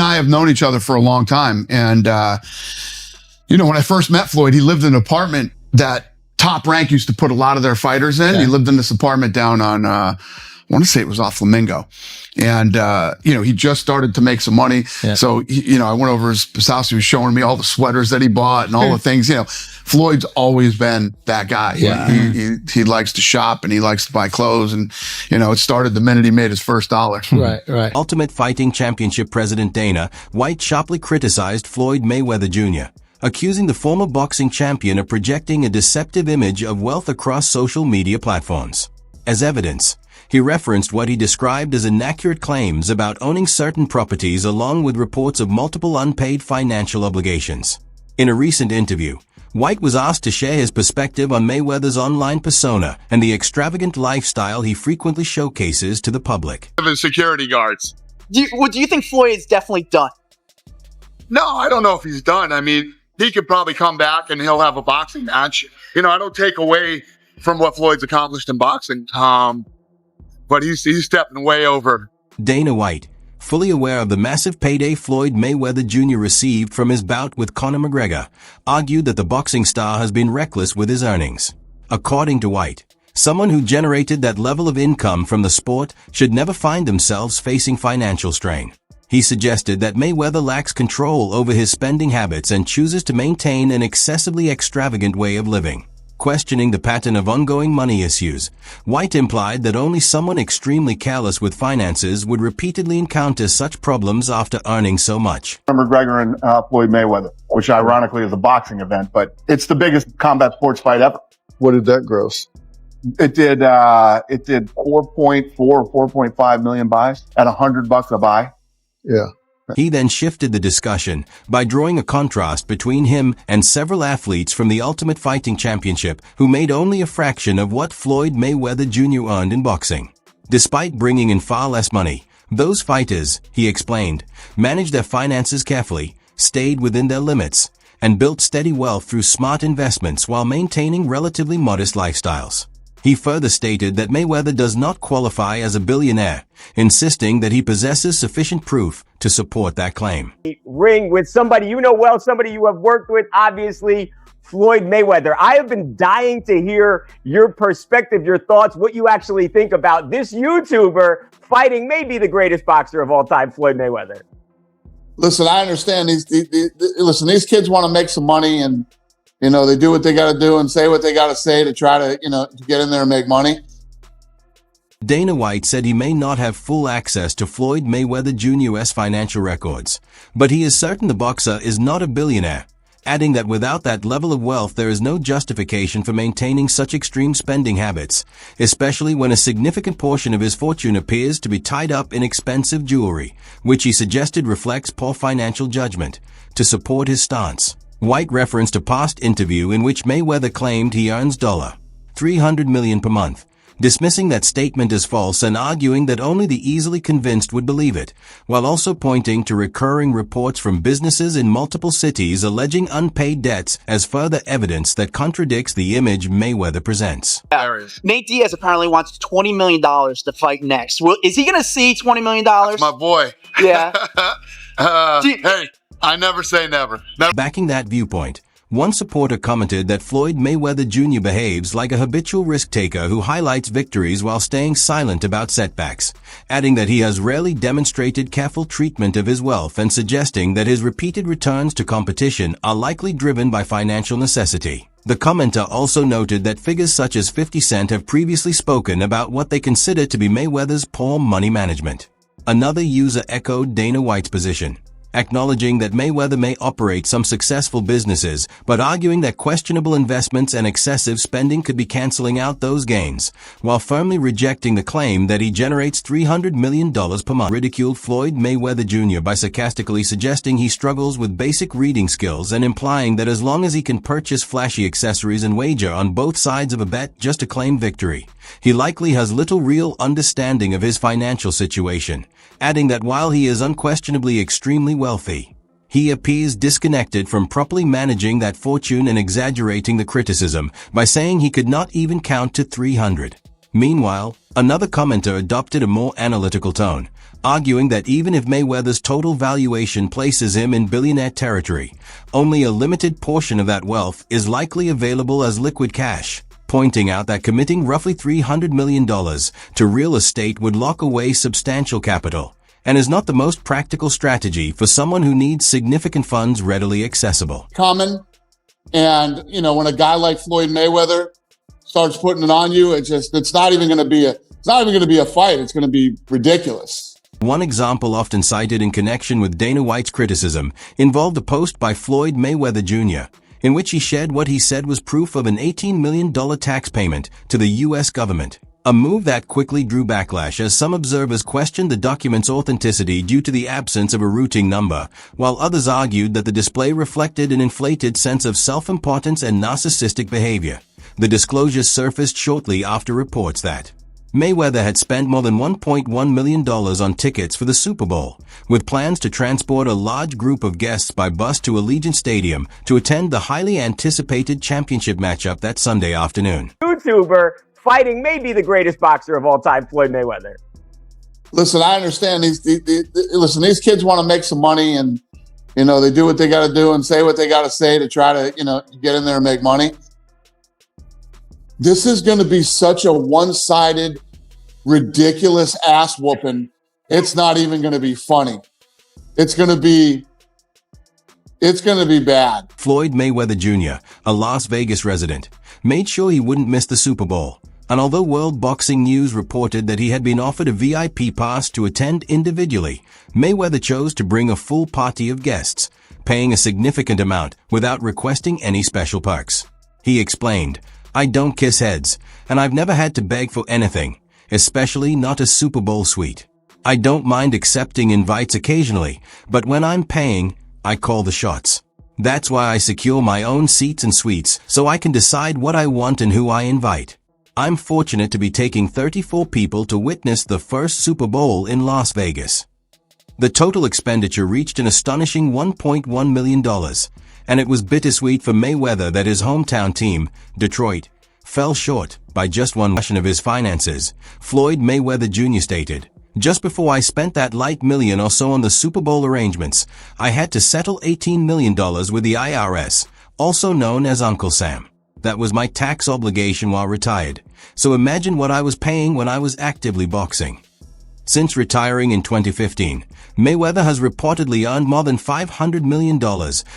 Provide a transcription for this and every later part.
I have known each other for a long time. And, when I first met Floyd, he lived in an apartment that Top Rank used to put a lot of their fighters in. Yeah. He lived in this apartment down on, I want to say it was off Flamingo. And, he just started to make some money. Yeah. So, I went over his house. He was showing me all the sweaters that he bought and all the things, Floyd's always been that guy. Yeah. He likes to shop and he likes to buy clothes. And, it started the minute he made his first dollar. Right. Ultimate Fighting Championship President Dana White sharply criticized Floyd Mayweather Jr., accusing the former boxing champion of projecting a deceptive image of wealth across social media platforms. As evidence, he referenced what he described as inaccurate claims about owning certain properties along with reports of multiple unpaid financial obligations. In a recent interview, White was asked to share his perspective on Mayweather's online persona and the extravagant lifestyle he frequently showcases to the public. Security guards. Do you think Floyd is definitely done? No, I don't know if he's done. I mean, he could probably come back and he'll have a boxing match. I don't take away from what Floyd's accomplished in boxing. But he's stepping way over. Dana White, fully aware of the massive payday Floyd Mayweather Jr. received from his bout with Conor McGregor, argued that the boxing star has been reckless with his earnings. According to White, someone who generated that level of income from the sport should never find themselves facing financial strain. He suggested that Mayweather lacks control over his spending habits and chooses to maintain an excessively extravagant way of living. Questioning the pattern of ongoing money issues, White implied that only someone extremely careless with finances would repeatedly encounter such problems after earning so much. McGregor and Floyd Mayweather, which ironically is a boxing event, but it's the biggest combat sports fight ever. What did that gross? It did 4.4 or 4.5 million buys at $100 a buy. Yeah. He then shifted the discussion by drawing a contrast between him and several athletes from the Ultimate Fighting Championship who made only a fraction of what Floyd Mayweather Jr. earned in boxing. Despite bringing in far less money, those fighters, he explained, managed their finances carefully, stayed within their limits, and built steady wealth through smart investments while maintaining relatively modest lifestyles. He further stated that Mayweather does not qualify as a billionaire, insisting that he possesses sufficient proof to support that claim. Ring with somebody you know well, somebody you have worked with, obviously, Floyd Mayweather. I have been dying to hear your perspective, your thoughts, what you actually think about this YouTuber fighting maybe the greatest boxer of all time, Floyd Mayweather. Listen, I understand these kids want to make some money and they do what they got to do and say what they got to say to try to, to get in there and make money. Dana White said he may not have full access to Floyd Mayweather Jr.'s financial records, but he is certain the boxer is not a billionaire, adding that without that level of wealth there is no justification for maintaining such extreme spending habits, especially when a significant portion of his fortune appears to be tied up in expensive jewelry, which he suggested reflects poor financial judgment. To support his stance, White referenced a past interview in which Mayweather claimed he earns $300 million per month, dismissing that statement as false and arguing that only the easily convinced would believe it, while also pointing to recurring reports from businesses in multiple cities alleging unpaid debts as further evidence that contradicts the image Mayweather presents. Nate Diaz apparently wants $20 million to fight next. Is he going to see $20 million? That's my boy. Yeah. Hey. I never say never. Backing that viewpoint, one supporter commented that Floyd Mayweather Jr. behaves like a habitual risk-taker who highlights victories while staying silent about setbacks, adding that he has rarely demonstrated careful treatment of his wealth and suggesting that his repeated returns to competition are likely driven by financial necessity. The commenter also noted that figures such as 50 Cent have previously spoken about what they consider to be Mayweather's poor money management. Another user echoed Dana White's position, acknowledging that Mayweather may operate some successful businesses, but arguing that questionable investments and excessive spending could be canceling out those gains, while firmly rejecting the claim that he generates $300 million per month. Ridiculed Floyd Mayweather Jr. by sarcastically suggesting he struggles with basic reading skills and implying that as long as he can purchase flashy accessories and wager on both sides of a bet just to claim victory, he likely has little real understanding of his financial situation, adding that while he is unquestionably extremely wealthy, he appears disconnected from properly managing that fortune and exaggerating the criticism by saying he could not even count to 300. Meanwhile, another commenter adopted a more analytical tone, arguing that even if Mayweather's total valuation places him in billionaire territory, only a limited portion of that wealth is likely available as liquid cash, pointing out that committing roughly $300 million to real estate would lock away substantial capital and is not the most practical strategy for someone who needs significant funds readily accessible. Common. And, you know, when a guy like Floyd Mayweather starts putting it on you, it's not even going to be a fight. It's going to be ridiculous. One example often cited in connection with Dana White's criticism involved a post by Floyd Mayweather Jr., in which he shared what he said was proof of an $18 million tax payment to the U.S. government, a move that quickly drew backlash as some observers questioned the document's authenticity due to the absence of a routing number, while others argued that the display reflected an inflated sense of self-importance and narcissistic behavior. The disclosure surfaced shortly after reports that Mayweather had spent more than $1.1 million on tickets for the Super Bowl, with plans to transport a large group of guests by bus to Allegiant Stadium to attend the highly anticipated championship matchup that Sunday afternoon. YouTuber fighting maybe the greatest boxer of all time, Floyd Mayweather. Listen, I understand these kids want to make some money, and, you know, they do what they got to do and say what they got to say to try to, you know, get in there and make money. This is going to be such a one-sided, ridiculous ass whooping. It's not even going to be funny. It's going to be bad. Floyd Mayweather Jr., a Las Vegas resident, made sure he wouldn't miss the Super Bowl. And although World Boxing News reported that he had been offered a VIP pass to attend individually, Mayweather chose to bring a full party of guests, paying a significant amount without requesting any special perks. He explained, "I don't kiss heads, and I've never had to beg for anything, especially not a Super Bowl suite. I don't mind accepting invites occasionally, but when I'm paying, I call the shots. That's why I secure my own seats and suites so I can decide what I want and who I invite. I'm fortunate to be taking 34 people to witness the first Super Bowl in Las Vegas." The total expenditure reached an astonishing $1.1 million, and it was bittersweet for Mayweather that his hometown team, Detroit, fell short by just one portion of his finances. Floyd Mayweather Jr. stated, "Just before I spent that light million or so on the Super Bowl arrangements, I had to settle $18 million with the IRS, also known as Uncle Sam. That was my tax obligation while retired. So imagine what I was paying when I was actively boxing." Since retiring in 2015, Mayweather has reportedly earned more than $500 million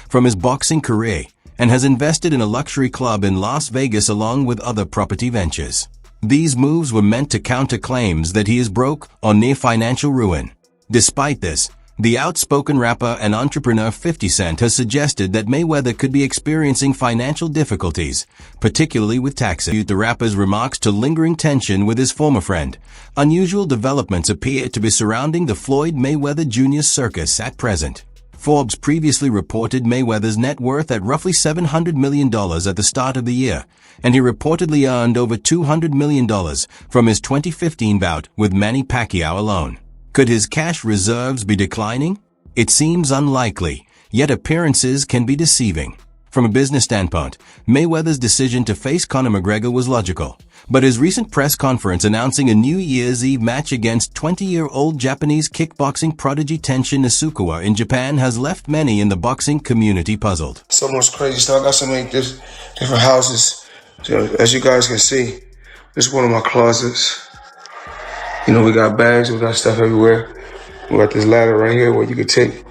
from his boxing career and has invested in a luxury club in Las Vegas along with other property ventures. These moves were meant to counter claims that he is broke or near financial ruin. Despite this, the outspoken rapper and entrepreneur 50 Cent has suggested that Mayweather could be experiencing financial difficulties, particularly with taxes. The rapper's remarks to lingering tension with his former friend. Unusual developments appear to be surrounding the Floyd Mayweather Jr. circus at present. Forbes previously reported Mayweather's net worth at roughly $700 million at the start of the year, and he reportedly earned over $200 million from his 2015 bout with Manny Pacquiao alone. Could his cash reserves be declining? It seems unlikely, yet appearances can be deceiving. From a business standpoint, Mayweather's decision to face Conor McGregor was logical, but his recent press conference announcing a New Year's Eve match against 20-year-old Japanese kickboxing prodigy Tenshin Nasukawa in Japan has left many in the boxing community puzzled. So much crazy stuff. I got so many different houses. So, as you guys can see, this is one of my closets. You know, we got bags, we got stuff everywhere. We got this ladder right here where you can take,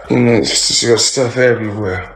you know, you got stuff everywhere.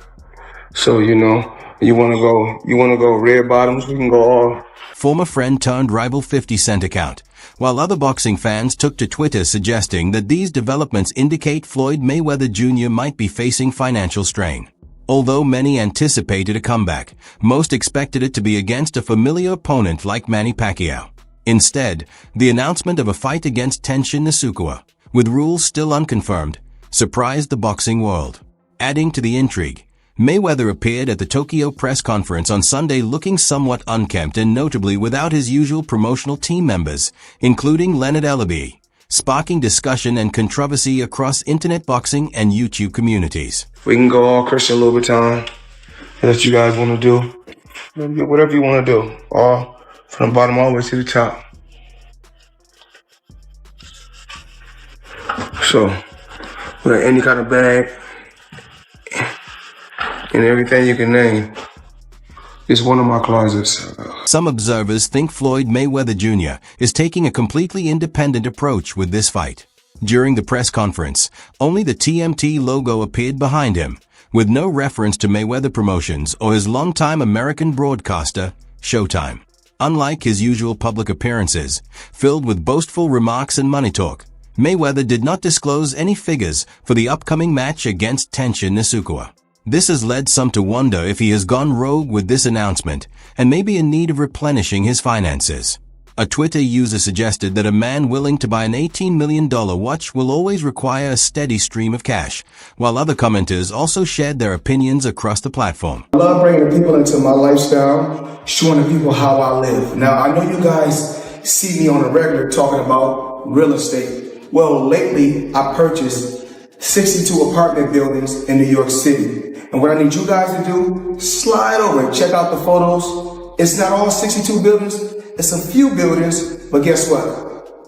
So, you know, you want to go red bottoms, we can go all. Former friend turned rival 50 Cent account, while other boxing fans took to Twitter suggesting that these developments indicate Floyd Mayweather Jr. might be facing financial strain. Although many anticipated a comeback, most expected it to be against a familiar opponent like Manny Pacquiao. Instead, the announcement of a fight against Tenshin Nasukawa, with rules still unconfirmed, surprised the boxing world. Adding to the intrigue, Mayweather appeared at the Tokyo press conference on Sunday looking somewhat unkempt and notably without his usual promotional team members, including Leonard Ellaby, sparking discussion and controversy across internet boxing and YouTube communities. We can go all Christian Louboutin, that you guys want to do. Whatever you want to do, all from the bottom all the way to the top. So, like any kind of bag and everything you can name. It's one of my closets. Some observers think Floyd Mayweather Jr. is taking a completely independent approach with this fight. During the press conference, only the TMT logo appeared behind him, with no reference to Mayweather Promotions or his longtime American broadcaster, Showtime. Unlike his usual public appearances, filled with boastful remarks and money talk, Mayweather did not disclose any figures for the upcoming match against Tenshin Nasukawa. This has led some to wonder if he has gone rogue with this announcement and may be in need of replenishing his finances. A Twitter user suggested that a man willing to buy an $18 million watch will always require a steady stream of cash, while other commenters also shared their opinions across the platform. I love bringing people into my lifestyle, showing the people how I live. Now, I know you guys see me on a regular talking about real estate. Well, lately, I purchased 62 apartment buildings in New York City. And what I need you guys to do, slide over and check out the photos. It's not all 62 buildings, it's a few buildings, but guess what?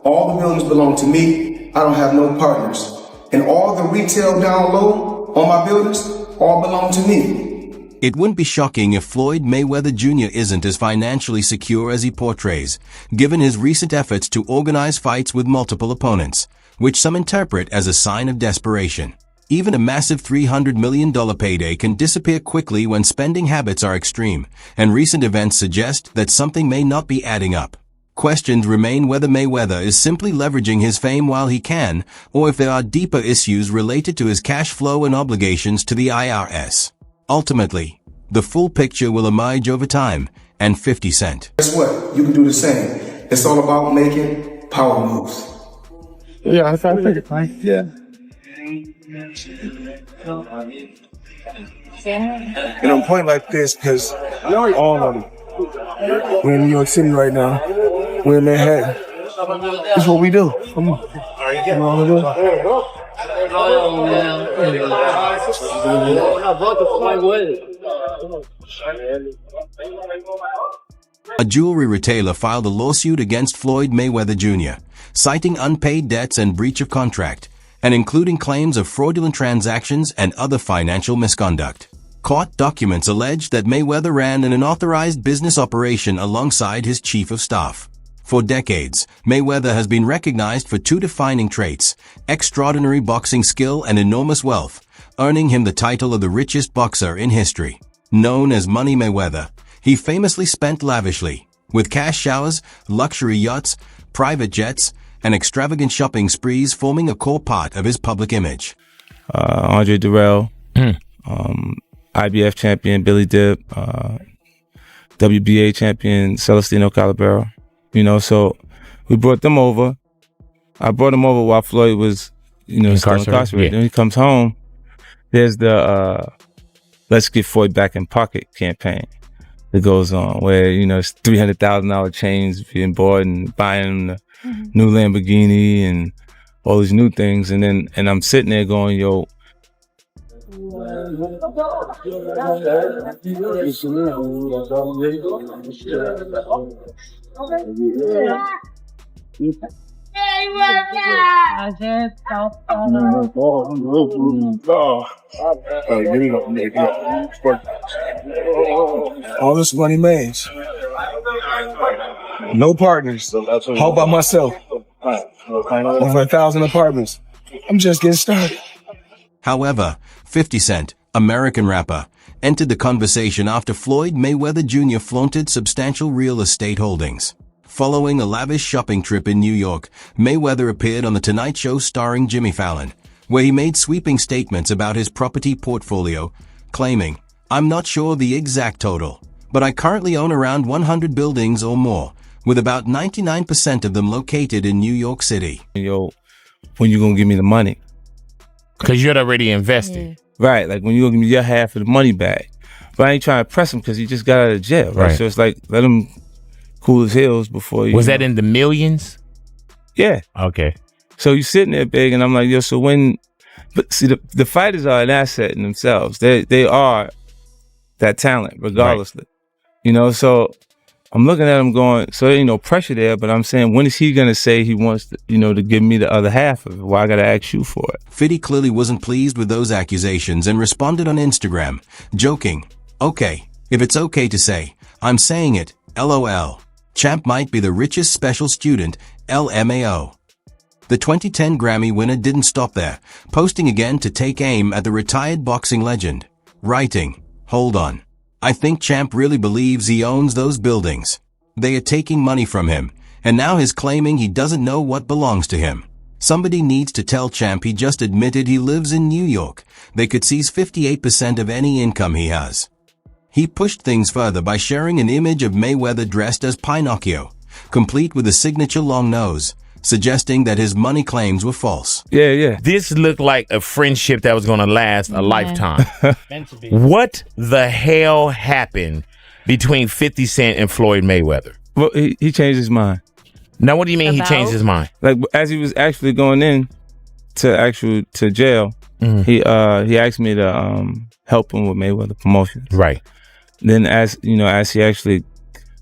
All the buildings belong to me. I don't have no partners. And all the retail down low on my buildings all belong to me. It wouldn't be shocking if Floyd Mayweather Jr. isn't as financially secure as he portrays, given his recent efforts to organize fights with multiple opponents, which some interpret as a sign of desperation. Even a massive $300 million payday can disappear quickly when spending habits are extreme, and recent events suggest that something may not be adding up. Questions remain whether Mayweather is simply leveraging his fame while he can, or if there are deeper issues related to his cash flow and obligations to the IRS. Ultimately, the full picture will emerge over time, and 50 Cent. Guess what? You can do the same. It's all about making power moves. Yeah, I think it's fine. Yeah. And I'm pointing like this because all of them. We're in New York City right now. We're in Manhattan. That's what we do. Come on. You know what A jewelry retailer filed a lawsuit against Floyd Mayweather Jr., citing unpaid debts and breach of contract, and including claims of fraudulent transactions and other financial misconduct. Court documents allege that Mayweather ran an unauthorized business operation alongside his chief of staff. For decades, Mayweather has been recognized for two defining traits: extraordinary boxing skill and enormous wealth, earning him the title of the richest boxer in history. Known as Money Mayweather, he famously spent lavishly, with cash showers, luxury yachts, private jets, and extravagant shopping sprees forming a core part of his public image. Andre Durrell, IBF champion Billy Dip, WBA champion Celestino Calabero. You know, so we brought them over. I brought them over while Floyd was, still incarcerated. Yeah. Then he comes home. There's the Let's Get Floyd Back in Pocket campaign that goes on, where it's $300,000 chains being bought and buying the new Lamborghini and all these new things, and I'm sitting there going, yo. All this money made. No partners. All by myself. Over 1,000 apartments. I'm just getting started. However, 50 Cent, American rapper, entered the conversation after Floyd Mayweather Jr. flaunted substantial real estate holdings. Following a lavish shopping trip in New York, Mayweather appeared on The Tonight Show starring Jimmy Fallon, where he made sweeping statements about his property portfolio, claiming, "I'm not sure the exact total, but I currently own around 100 buildings or more, with about 99% of them located in New York City." Yo, when you gonna give me the money? Because you had already invested. Right, like when you gonna give me your half of the money back. But I ain't trying to press him because he just got out of jail, right? So it's like, let him cool his heels before you. Was that in the millions? Yeah. Okay. So you sitting there big, and I'm like, yo, so when, but see, the fighters are an asset in themselves. They are that talent, regardlessly. So I'm looking at him going, so there ain't no pressure there, but I'm saying, when is he going to say he wants to, to give me the other half of it? Why I got to ask you for it? Fiddy clearly wasn't pleased with those accusations and responded on Instagram, joking, "Okay, if it's okay to say, I'm saying it, LOL. Champ might be the richest special student, LMAO." The 2010 Grammy winner didn't stop there, posting again to take aim at the retired boxing legend, writing, "Hold on. I think Champ really believes he owns those buildings. They are taking money from him, and now he's claiming he doesn't know what belongs to him. Somebody needs to tell Champ he just admitted he lives in New York. They could seize 58% of any income he has." He pushed things further by sharing an image of Mayweather dressed as Pinocchio, complete with a signature long nose, suggesting that his money claims were false. Yeah. This looked like a friendship that was going to last a lifetime. What the hell happened between 50 Cent and Floyd Mayweather? Well, he changed his mind. Now, what do you mean he changed his mind? Like, as he was actually going in to jail, he asked me to help him with Mayweather Promotions. Right. Then as he actually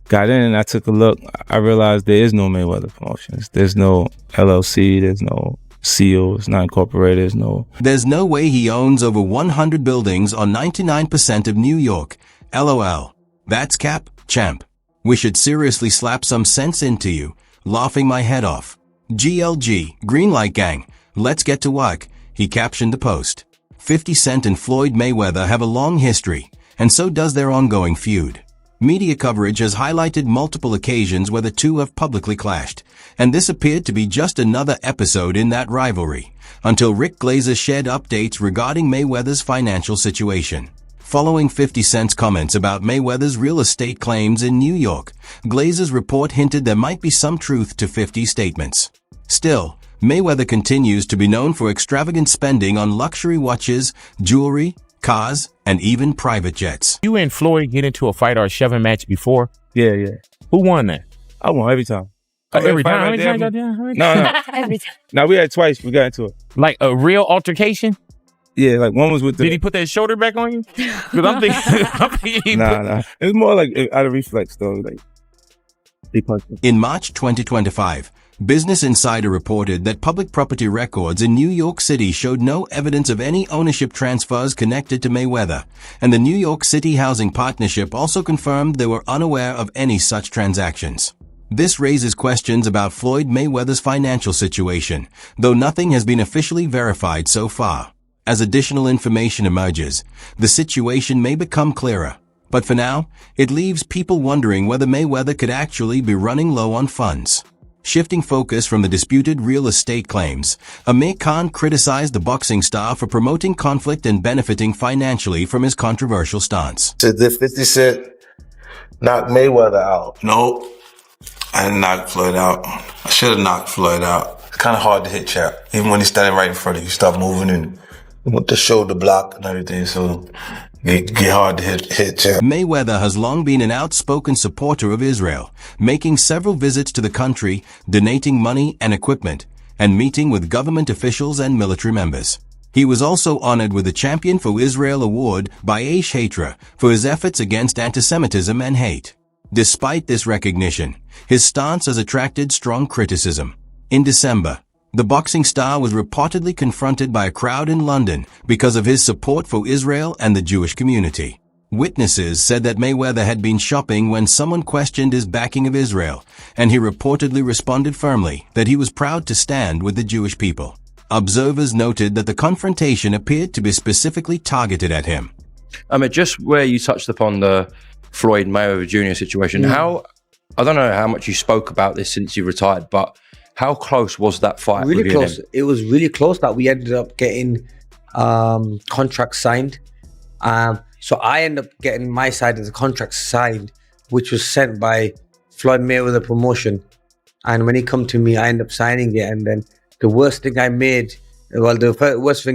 got in and I took a look, I realized there is no Mayweather Promotions. There's no LLC, there's no seal, it's not incorporated, There's no way he owns over 100 buildings on 99% of New York. LOL. That's cap, Champ. We should seriously slap some sense into you. Laughing my head off. GLG, Greenlight Gang. Let's get to work, he captioned the post. 50 Cent and Floyd Mayweather have a long history, and so does their ongoing feud. Media coverage has highlighted multiple occasions where the two have publicly clashed, and this appeared to be just another episode in that rivalry, until Rick Glazer shared updates regarding Mayweather's financial situation. Following 50 Cent's comments about Mayweather's real estate claims in New York, Glazer's report hinted there might be some truth to 50's statements. Still, Mayweather continues to be known for extravagant spending on luxury watches, jewelry, cars, and even private jets. You and Floyd get into a fight or a shoving match before? Yeah. Who won that? I won every time. Every time? No. Every time. No, we had twice. We got into it. Like a real altercation? Yeah, like one was with Did he put that shoulder back on you? Because I'm thinking Nah. It was more like out of reflex, though. Like, he punched me. In March 2025, Business Insider reported that public property records in New York City showed no evidence of any ownership transfers connected to Mayweather, and the New York City Housing Partnership also confirmed they were unaware of any such transactions. This raises questions about Floyd Mayweather's financial situation, though nothing has been officially verified so far. As additional information emerges, the situation may become clearer. But for now, it leaves people wondering whether Mayweather could actually be running low on funds. Shifting focus from the disputed real estate claims, Amir Khan criticized the boxing star for promoting conflict and benefiting financially from his controversial stance. Said that 50 Cent knocked Mayweather out. Nope. I didn't knock Floyd out. I should have knocked Floyd out. It's kind of hard to hit Champ. Even when he's standing right in front of you, start moving and with the shoulder block and everything, so it get hard to hit Champ. Mayweather has long been an outspoken supporter of Israel, making several visits to the country, donating money and equipment, and meeting with government officials and military members. He was also honored with the Champion for Israel Award by Aish Hatra for his efforts against anti-Semitism and hate. Despite this recognition, his stance has attracted strong criticism. In December, the boxing star was reportedly confronted by a crowd in London because of his support for Israel and the Jewish community. Witnesses said that Mayweather had been shopping when someone questioned his backing of Israel, and he reportedly responded firmly that he was proud to stand with the Jewish people. Observers noted that the confrontation appeared to be specifically targeted at him. Just where you touched upon the Floyd Mayweather Jr. situation, I don't know how much you spoke about this since you retired, but how close was that fight? Really close. It was really close that we ended up getting contracts signed. So I ended up getting my side of the contract signed, which was sent by Floyd Mayweather Promotion. And when he come to me, I ended up signing it. And then the worst thing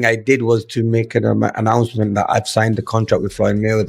I did was to make an announcement that I've signed the contract with Floyd Mayweather.